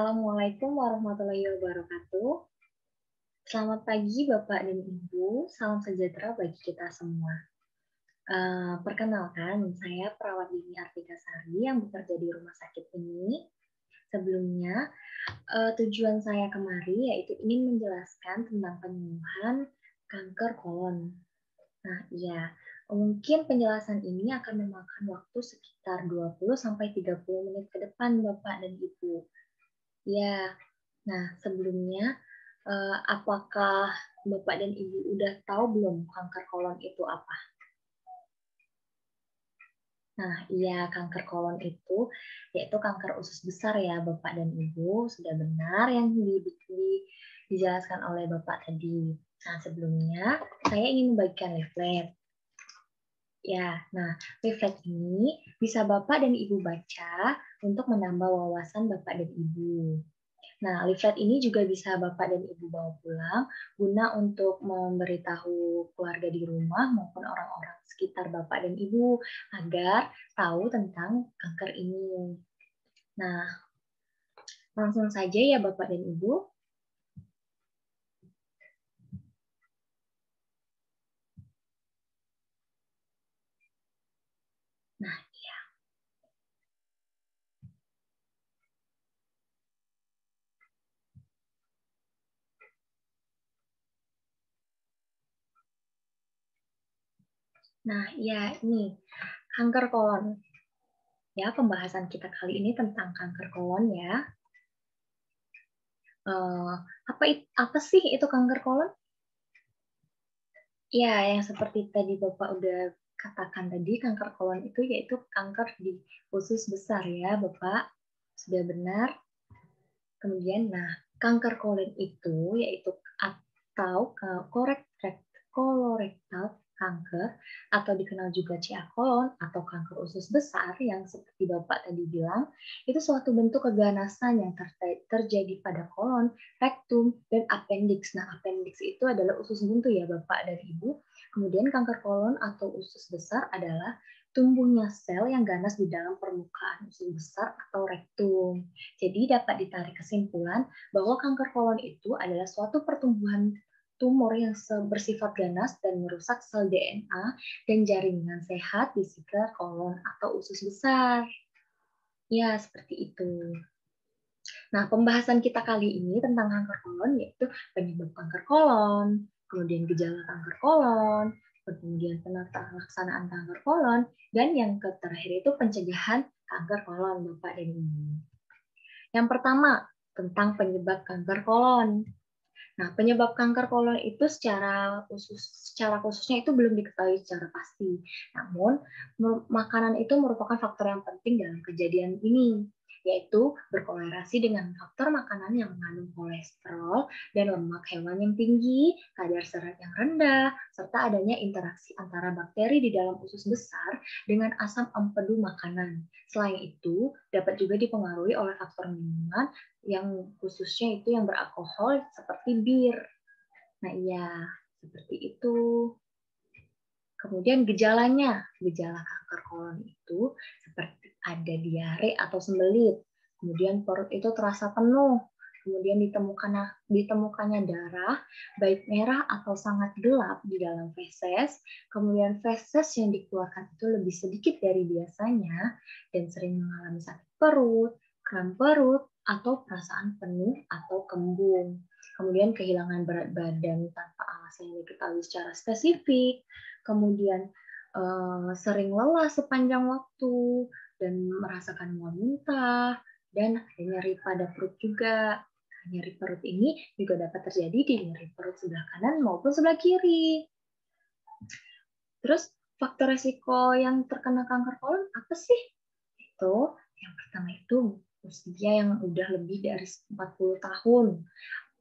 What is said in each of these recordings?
Assalamualaikum warahmatullahi wabarakatuh. Selamat pagi Bapak dan Ibu, salam sejahtera bagi kita semua. Perkenalkan, saya perawat Dini Artika Sari yang bekerja di rumah sakit ini. Sebelumnya, tujuan saya kemari yaitu ingin menjelaskan tentang penyembuhan kanker kolon. Nah, iya, mungkin penjelasan ini akan memakan waktu sekitar 20-30 menit ke depan Bapak dan Ibu. Ya, nah sebelumnya apakah Bapak dan Ibu udah tahu belum kanker kolon itu apa? Nah, iya, kanker kolon itu yaitu kanker usus besar ya Bapak dan Ibu, sudah benar yang dijelaskan oleh Bapak tadi. Nah, sebelumnya saya ingin membagikan leaflet. Ya, nah leaflet ini bisa Bapak dan Ibu baca untuk menambah wawasan Bapak dan Ibu. Nah, leaflet ini juga bisa Bapak dan Ibu bawa pulang guna untuk memberitahu keluarga di rumah maupun orang-orang sekitar Bapak dan Ibu agar tahu tentang kanker ini. Nah, langsung saja ya Bapak dan Ibu. Nah, iya. Nah, iya ini kanker kolon. Ya, pembahasan kita kali ini tentang kanker kolon ya. Apa sih itu kanker kolon? Ya, yang seperti tadi Bapak udah katakan tadi, kanker kolon itu yaitu kanker di usus besar ya, Bapak. Sudah benar. Kemudian, nah, kanker kolon itu yaitu atau kolorektal kanker atau dikenal juga CA kolon atau kanker usus besar yang seperti Bapak tadi bilang, itu suatu bentuk keganasan yang terjadi pada kolon, rektum, dan appendix. Nah, appendix itu adalah usus buntu ya Bapak dan Ibu. Kemudian kanker kolon atau usus besar adalah tumbuhnya sel yang ganas di dalam permukaan usus besar atau rektum. Jadi dapat ditarik kesimpulan bahwa kanker kolon itu adalah suatu pertumbuhan tumor yang bersifat ganas dan merusak sel DNA dan jaringan sehat di sekitar kolon atau usus besar. Ya, seperti itu. Nah, pembahasan kita kali ini tentang kanker kolon yaitu penyebab kanker kolon, kemudian gejala kanker kolon, kemudian penata laksanaan kanker kolon, dan yang terakhir itu pencegahan kanker kolon, Bapak dan Ibu. Yang pertama, tentang penyebab kanker kolon. Nah, penyebab kanker kolon itu secara khususnya itu belum diketahui secara pasti. Namun, makanan itu merupakan faktor yang penting dalam kejadian ini, yaitu berkolerasi dengan faktor makanan yang mengandung kolesterol dan lemak hewan yang tinggi, kadar serat yang rendah, serta adanya interaksi antara bakteri di dalam usus besar dengan asam empedu makanan. Selain itu, dapat juga dipengaruhi oleh faktor minuman yang khususnya itu yang beralkohol seperti bir. Nah iya, seperti itu. Kemudian gejala kanker kolon itu seperti ada diare atau sembelit. Kemudian perut itu terasa penuh. Kemudian ditemukannya darah, baik merah atau sangat gelap di dalam feses. Kemudian feses yang dikeluarkan itu lebih sedikit dari biasanya dan sering mengalami sakit perut, kram perut, atau perasaan penuh atau kembung. Kemudian kehilangan berat badan tanpa alasan yang diketahui secara spesifik. Kemudian sering lelah sepanjang waktu dan merasakan mual muntah dan ada nyeri pada perut juga. Nyeri perut ini juga dapat terjadi di nyeri perut sebelah kanan maupun sebelah kiri. Terus faktor resiko yang terkena kanker kolon apa sih? Itu yang pertama itu usia yang udah lebih dari 40 tahun.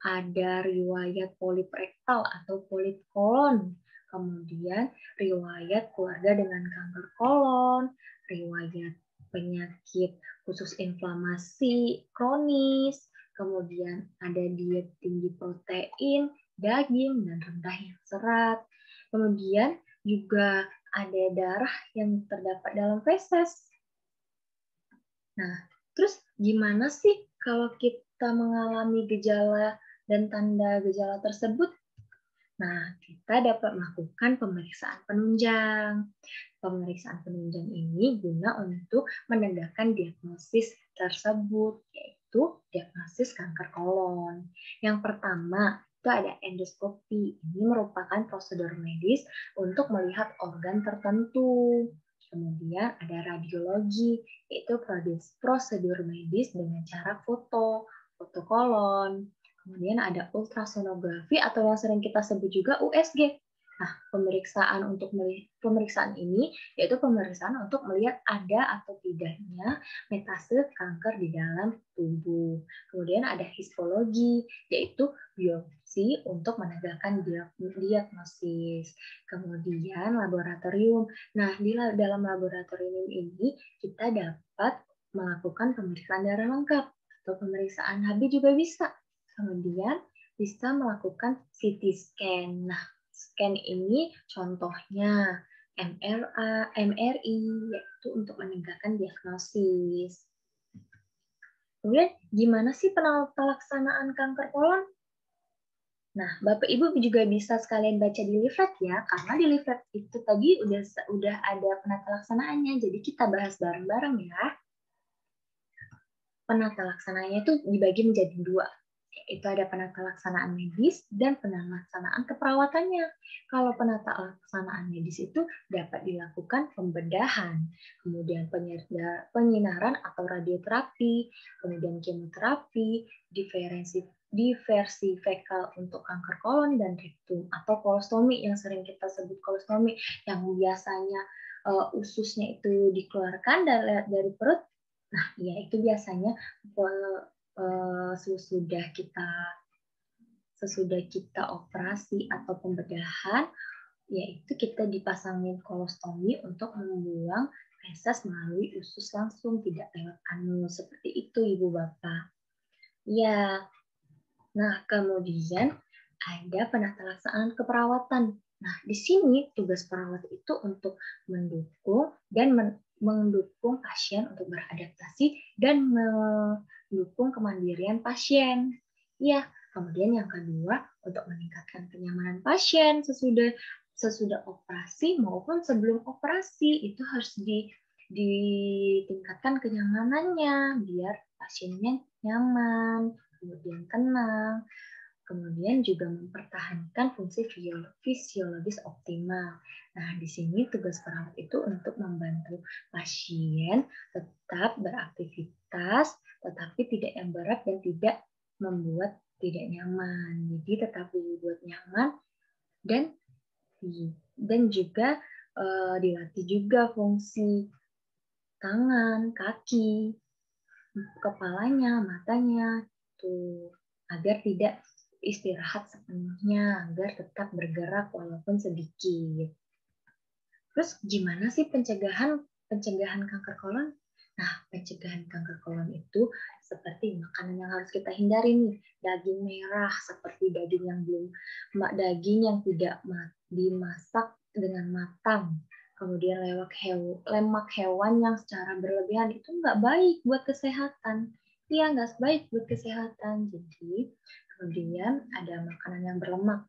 Ada riwayat polip rektal atau polip kolon. Kemudian riwayat keluarga dengan kanker kolon, riwayat penyakit khusus inflamasi kronis, kemudian ada diet tinggi protein, daging, dan rendahnya serat. Kemudian juga ada darah yang terdapat dalam feses. Nah, terus gimana sih Kalau kita mengalami gejala dan tanda gejala tersebut, nah kita dapat melakukan pemeriksaan penunjang. Pemeriksaan penunjang ini guna untuk menegakkan diagnosis tersebut, yaitu diagnosis kanker kolon. Yang pertama, itu ada endoskopi. Ini merupakan prosedur medis untuk melihat organ tertentu. Kemudian ada radiologi, yaitu prosedur medis dengan cara foto kolon. Kemudian ada ultrasonografi atau yang sering kita sebut juga USG. Nah, pemeriksaan ini yaitu pemeriksaan untuk melihat ada atau tidaknya metase kanker di dalam tubuh. Kemudian ada histologi, yaitu biopsi untuk menegakkan diagnosis. Kemudian laboratorium. Nah, di dalam laboratorium ini kita dapat melakukan pemeriksaan darah lengkap atau pemeriksaan HB juga bisa. Kemudian bisa melakukan CT scan. Nah, scan ini contohnya MRI, yaitu untuk menegakkan diagnosis. Kemudian, gimana sih pelaksanaan kanker kolon? Nah, Bapak Ibu juga bisa sekalian baca di leaflet ya, karena di leaflet itu tadi udah ada penata laksanaannya, jadi kita bahas bareng-bareng ya. Penata laksanaannya itu dibagi menjadi dua. Itu ada penata laksanaan medis dan penata laksanaan keperawatannya. Kalau penata laksanaan medis itu dapat dilakukan pembedahan, kemudian penyinaran atau radioterapi, kemudian kemoterapi, diversi fekal untuk kanker kolon dan rektum, atau kolostomi yang sering kita sebut kolostomi, yang biasanya ususnya itu dikeluarkan dari perut. Nah, ya itu biasanya sesudah kita operasi atau pembedahan, yaitu kita dipasangin kolostomi untuk membuang feses melalui usus langsung, tidak lewat anus. Seperti itu, Ibu Bapak. Ya, nah kemudian ada penata laksanaan keperawatan. Nah, di sini tugas perawat itu untuk mendukung pasien untuk beradaptasi dan mendukung kemandirian pasien. Ya, kemudian yang kedua untuk meningkatkan kenyamanan pasien sesudah operasi maupun sebelum operasi itu harus ditingkatkan kenyamanannya biar pasiennya nyaman, kemudian tenang, kemudian juga mempertahankan fungsi fisiologis optimal. Nah, di sini tugas perawat itu untuk membantu pasien tetap beraktivitas, tetapi tidak yang berat dan tidak membuat tidak nyaman. Jadi tetap dibuat nyaman dan juga dilatih juga fungsi tangan, kaki, kepalanya, matanya, tuh agar tidak istirahat sepenuhnya, agar tetap bergerak walaupun sedikit. Terus gimana sih pencegahan kanker kolon? Nah, pencegahan kanker kolon itu seperti makanan yang harus kita hindari nih, daging merah seperti daging yang tidak dimasak dengan matang. Kemudian lemak hewan yang secara berlebihan itu nggak baik buat kesehatan. Iya, nggak baik buat kesehatan. Jadi, kemudian ada makanan yang berlemak.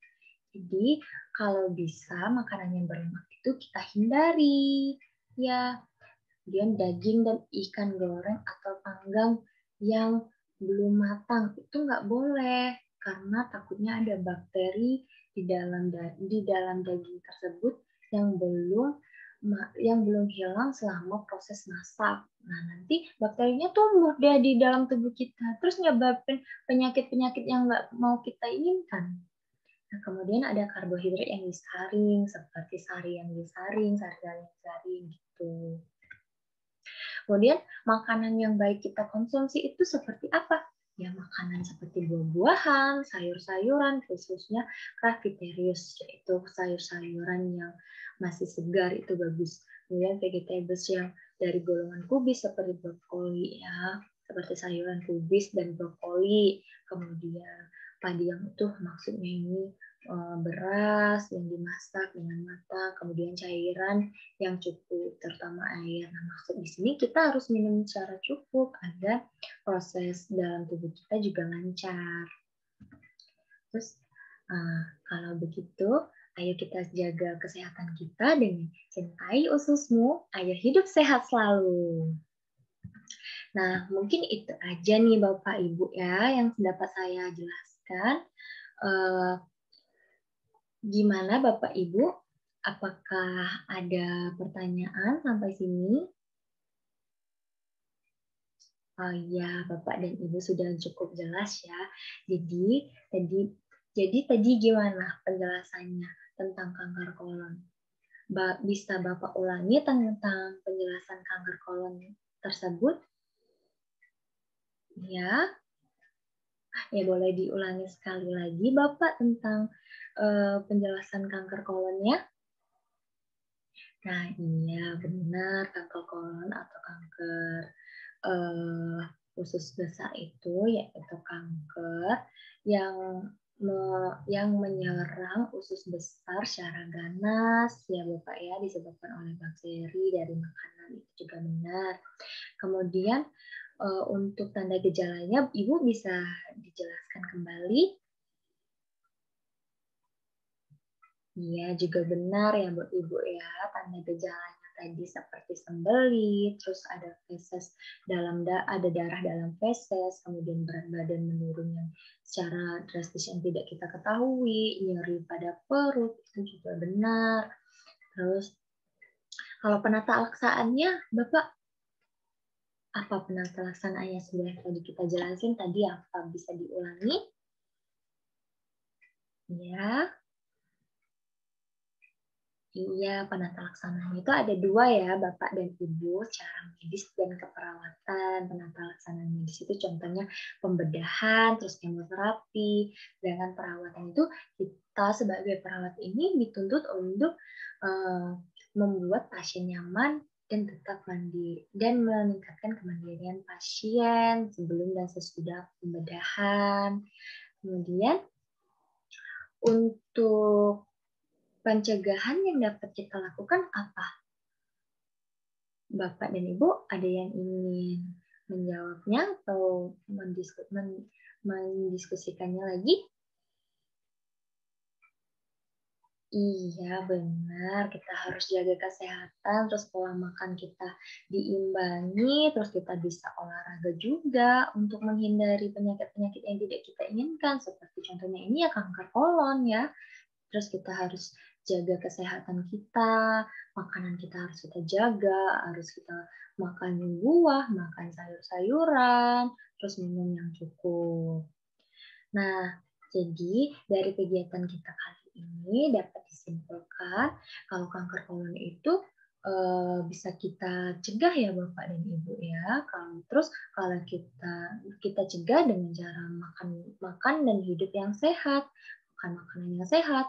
Jadi, kalau bisa makanan yang berlemak itu kita hindari. Ya, kemudian daging dan ikan goreng atau panggang yang belum matang itu nggak boleh karena takutnya ada bakteri di dalam daging tersebut yang belum hilang selama proses masak. Nah, nanti bakterinya tumbuh deh di dalam tubuh kita, terus nyebabin penyakit-penyakit yang nggak mau kita inginkan. Nah, kemudian ada karbohidrat yang disaring, seperti sari yang disaring gitu. Kemudian makanan yang baik kita konsumsi itu seperti apa? Ya, makanan seperti buah-buahan, sayur-sayuran, khususnya Cravitarius, yaitu sayur-sayuran yang masih segar itu bagus. Kemudian vegetables yang dari golongan kubis seperti brokoli ya, seperti sayuran kubis dan brokoli. Kemudian padi yang utuh, maksudnya ini beras yang dimasak dengan matang, kemudian cairan yang cukup, terutama air. Nah, maksud di sini kita harus minum secara cukup agar proses dalam tubuh kita juga lancar. Terus, kalau begitu, ayo kita jaga kesehatan kita dengan cintai ususmu, ayo hidup sehat selalu. Nah, mungkin itu aja nih Bapak Ibu ya yang dapat saya jelaskan. Gimana Bapak Ibu? Apakah ada pertanyaan sampai sini? Oh iya, Bapak dan Ibu sudah cukup jelas ya. Jadi tadi gimana penjelasannya tentang kanker kolon? Bisa Bapak ulangi tentang penjelasan kanker kolon tersebut? Ya, boleh diulangi sekali lagi Bapak tentang penjelasan kanker kolonnya. Nah, iya benar, kanker kolon atau kanker usus besar itu yaitu kanker yang menyerang usus besar secara ganas ya Bapak ya, disebabkan oleh bakteri dari makanan, itu juga benar. Kemudian untuk tanda gejalanya Ibu bisa dijelaskan kembali? Iya, juga benar ya Bu Ibu ya, tanda gejalanya tadi seperti sembelit, terus ada feses ada darah dalam feses, kemudian berat badan menurun yang secara drastis yang tidak kita ketahui, nyeri pada perut, itu juga benar. Terus kalau penata laksanaannya, Bapak, apa penata laksanaannya sudah tadi kita jelasin, tadi apa bisa diulangi? Ya. Iya, penata laksananya itu ada dua ya, Bapak dan Ibu, secara medis dan keperawatan. Penata laksanaan medis itu contohnya pembedahan, terus kemoterapi. Sedangkan perawatan itu kita sebagai perawat ini dituntut untuk membuat pasien nyaman dan tetap mandiri dan meningkatkan kemandirian pasien sebelum dan sesudah pembedahan. Kemudian untuk pencegahan yang dapat kita lakukan apa? Bapak dan Ibu ada yang ingin menjawabnya atau mendiskusikannya lagi? Iya, benar. Kita harus jaga kesehatan, terus pola makan kita diimbangi, terus kita bisa olahraga juga untuk menghindari penyakit-penyakit yang tidak kita inginkan, seperti contohnya ini ya kanker kolon ya. Terus kita harus jaga kesehatan kita, makanan kita harus kita jaga, harus kita makan buah, makan sayur-sayuran, terus minum yang cukup. Nah, jadi dari kegiatan kita kali ini dapat disimpulkan kalau kanker kolon itu bisa kita cegah ya Bapak dan Ibu ya. Kalau kita cegah dengan cara makan dan hidup yang sehat, makan makanan yang sehat,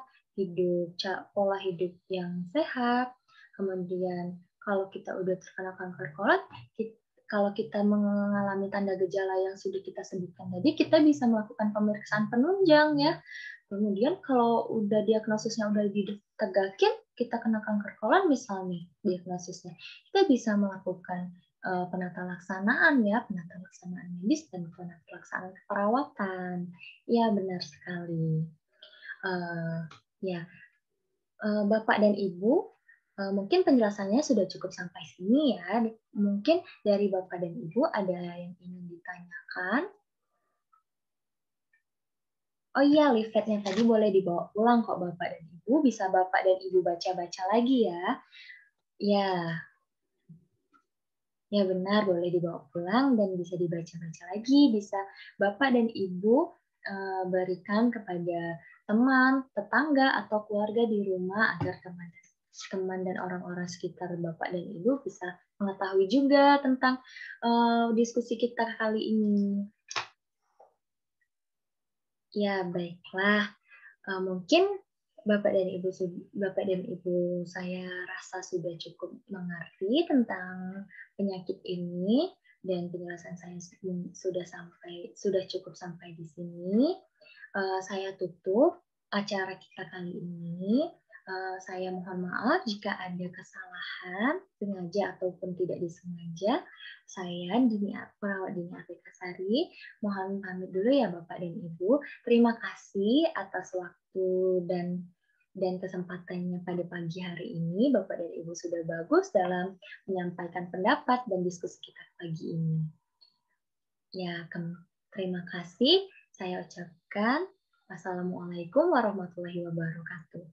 pola hidup yang sehat. Kemudian kalau kita udah terkena kanker kolon, kalau kita mengalami tanda gejala yang sudah kita sebutkan tadi, kita bisa melakukan pemeriksaan penunjang ya. Kemudian kalau udah diagnosisnya udah ditegakin, kita kena kanker kolon misalnya diagnosisnya, kita bisa melakukan penata laksanaan ya, penata laksanaan medis dan penata laksanaan keperawatan. Ya benar sekali. Ya, Bapak dan Ibu, mungkin penjelasannya sudah cukup sampai sini ya. Mungkin dari Bapak dan Ibu ada yang ingin ditanyakan? Oh iya, leafletnya tadi boleh dibawa pulang kok Bapak dan Ibu. Bisa Bapak dan Ibu baca-baca lagi ya. Ya benar, boleh dibawa pulang dan bisa dibaca-baca lagi. Bisa Bapak dan Ibu berikan kepada teman, tetangga, atau keluarga di rumah agar teman dan orang-orang sekitar Bapak dan Ibu bisa mengetahui juga tentang diskusi kita kali ini. Ya, baiklah. Mungkin Bapak dan Ibu saya rasa sudah cukup mengerti tentang penyakit ini dan penjelasan saya sudah cukup sampai di sini. Saya tutup. acara kita kali ini. Saya mohon maaf jika ada kesalahan, sengaja ataupun tidak disengaja. Saya Perawat Dini Aplikasari, mohon pamit dulu ya Bapak dan Ibu. Terima kasih atas waktu dan kesempatannya pada pagi hari ini. Bapak dan Ibu sudah bagus dalam menyampaikan pendapat dan diskusi kita pagi ini. Ya, terima kasih. Saya ucapkan wassalamualaikum warahmatullahi wabarakatuh.